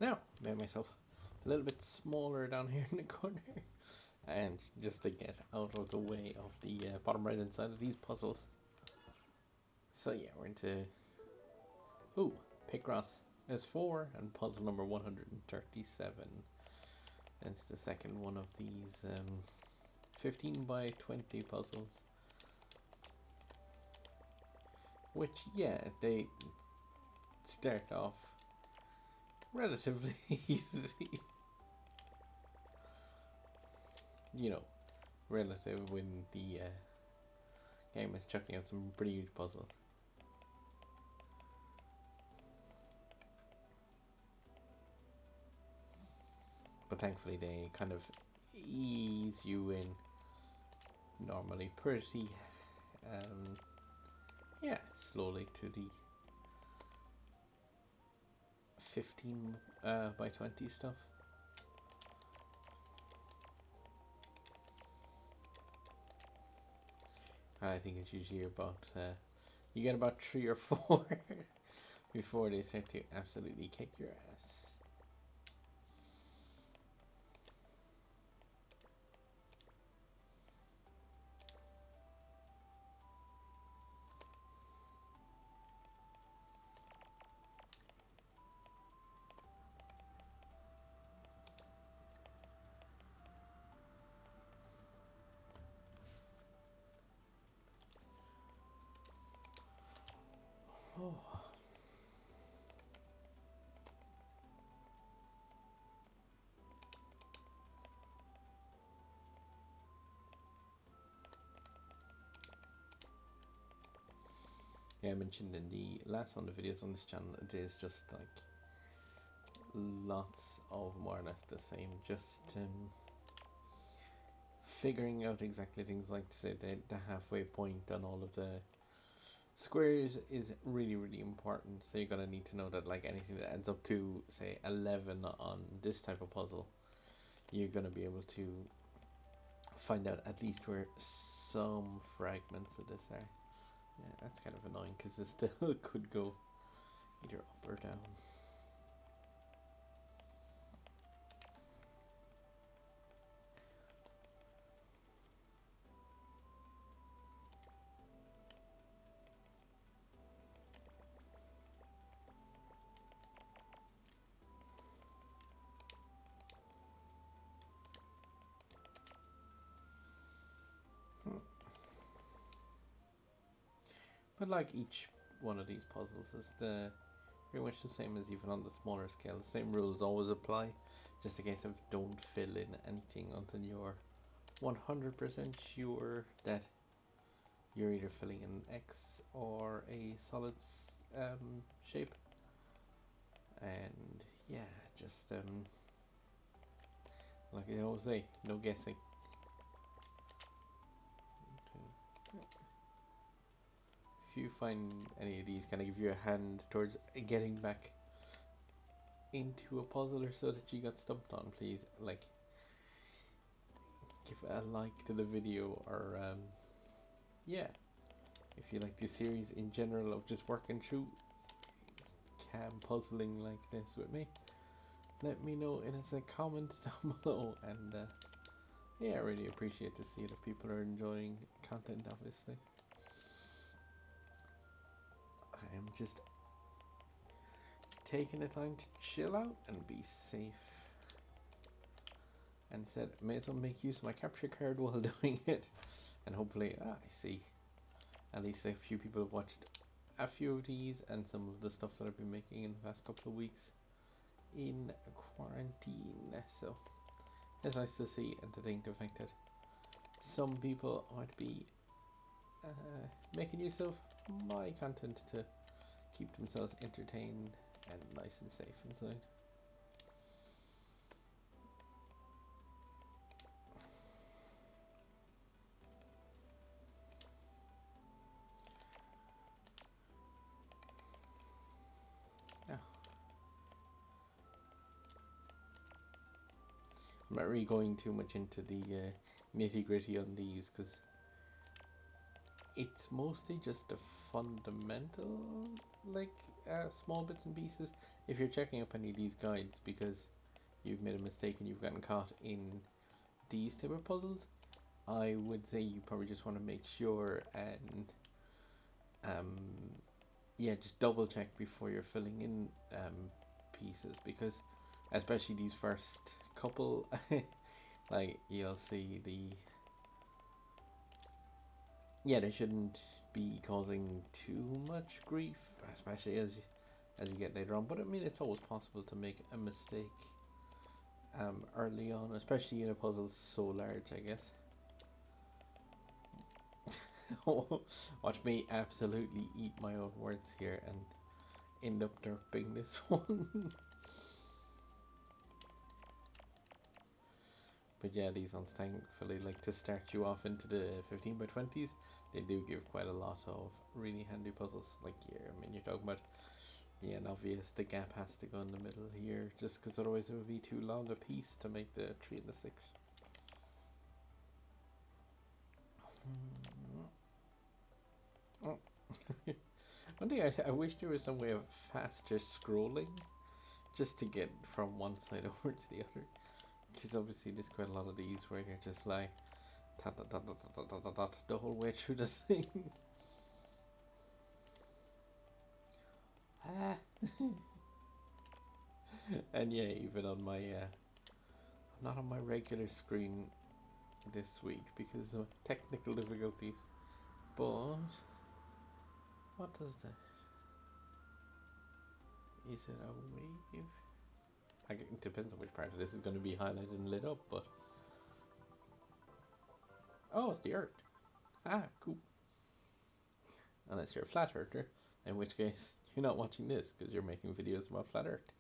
Now, made myself a little bit smaller down here in the corner. And just to get out of the way of the bottom right hand side of these puzzles. So yeah, we're into Picross S4 and puzzle number 137. It's the second one of these 15 by 20 puzzles. Which, yeah, they start off relatively easy. You know, relative when the game is chucking out some pretty huge puzzles. But thankfully they kind of ease you in normally pretty slowly to the 15 by 20 stuff. I think it's usually about you get about 3 or 4 before they start to absolutely kick your ass. Oh. Yeah, I mentioned in the last one of the videos on this channel, it is just like lots of more or less the same, just figuring out exactly things like, say, the halfway point on all of the squares is really, really important. So you're gonna need to know that like anything that adds up to, say, 11 on this type of puzzle, you're gonna be able to find out at least where some fragments of this are. Yeah, that's kind of annoying because it still could go either up or down. But like each one of these puzzles is pretty much the same as even on the smaller scale. The same rules always apply, just a case of don't fill in anything until you're 100% sure that you're either filling an X or a solid shape. And yeah, just like I always say, no guessing. If you find any of these kind of give you a hand towards getting back into a puzzle or so that you got stumped on, please like give a like to the video, or yeah, if you like the series in general of just working through cam puzzling like this with me, let me know in a comment down below. And yeah, I really appreciate to see it if people are enjoying content. Obviously, I am just taking the time to chill out and be safe, and said may as well make use of my capture card while doing it. And hopefully I see at least a few people have watched a few of these and some of the stuff that I've been making in the past couple of weeks in quarantine. So it's nice to see and to think the fact that some people might be making use of my content to keep themselves entertained and nice and safe inside. I'm not really going too much into the nitty gritty on these because it's mostly just the fundamental like small bits and pieces. If you're checking up any of these guides because you've made a mistake and you've gotten caught in these type of puzzles, I would say you probably just want to make sure and yeah, just double check before you're filling in pieces, because especially these first couple like you'll see they shouldn't be causing too much grief, especially as you get later on. But I mean, it's always possible to make a mistake early on, especially in a puzzle so large, I guess. Watch me absolutely eat my own words here and end up derping this one. But yeah, these ones thankfully like to start you off into the 15 by 20s. They do give quite a lot of really handy puzzles. Like here, I mean, you're talking about, yeah, and obvious the gap has to go in the middle here, just because otherwise it would be too long a piece to make the 3 and the 6. Oh. One thing I wish there was some way of faster scrolling, just to get from one side over to the other. Because obviously there's quite a lot of these where you're just like the whole way through the thing. And yeah, even on my I'm not on my regular screen this week because of technical difficulties. But what does that? Is it a wave? It depends on which part of this is going to be highlighted and lit up, but oh, it's the Earth. Ah, cool. Unless you're a flat earther, in which case you're not watching this because you're making videos about flat Earth.